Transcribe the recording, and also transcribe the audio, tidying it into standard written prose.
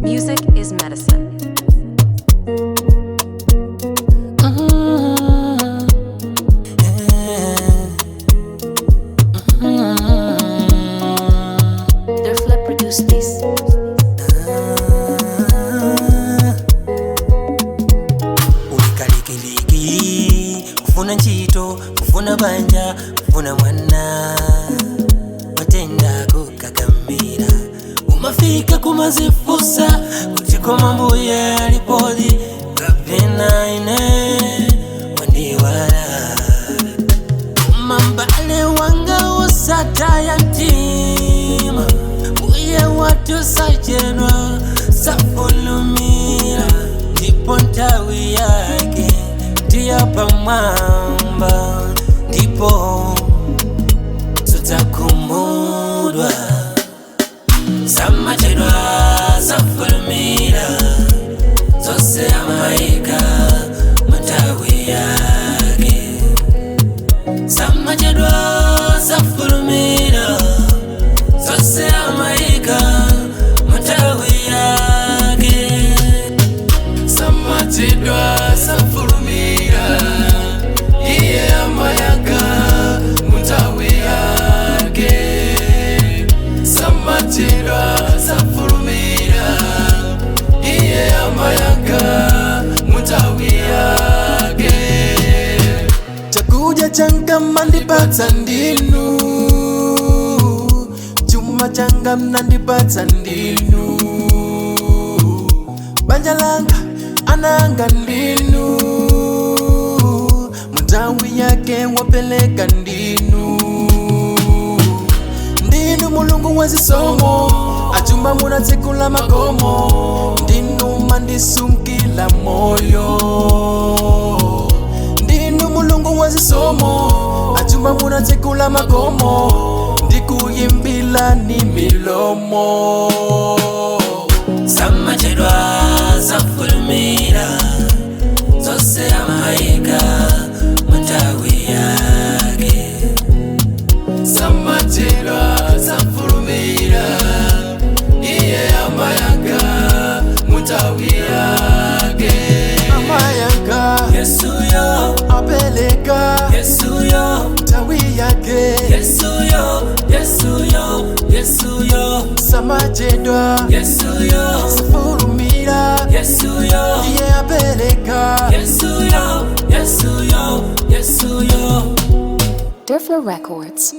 Music is medicine. Derfla produced this. Ulikaliki kufuna nchito, kufuna banja, kufuna mwana matenda kukakamira umafika kumazifusa kutiko mambuye alipodi kapena ine wandiwala umambale wanga usata ya mtima uye watu sajenwa safulumira ndipo ntawi yake ndiyapa mwamba ndipo tutakumudwa samachedwa safulumira zose amaika matawi yake samachedwa safulumira zose amaika matawi yake samachedwa safulumira iye amayaka mutawi yake samachedwa safulumira iye amayaka mutawi yake chakuja changama ndipatsa ndinu chuma changa mnandipatsa ndinu banja langa ananga ndinu mutawi yake wapeleka ndinu ndinu mulungu wazisomo achumba munatsekula makomo ndinu mandisunkila moyo ndinu mulungu wazisomo achumba munatsekula makomo ndikuyimbila ni milomo samachedwa safulumira zose amaika matawi yake samachedwa safulumira iye amayaka mutawi yake amayaka Yesuyo apeleka Yesuyo mutawi yake Yesuyo Yesuyo Yesuyo samachedwa Yesuyo safulumira Yesuyo iye apeleka Yesuyo Yesuyo Yesuyo Derfla Records.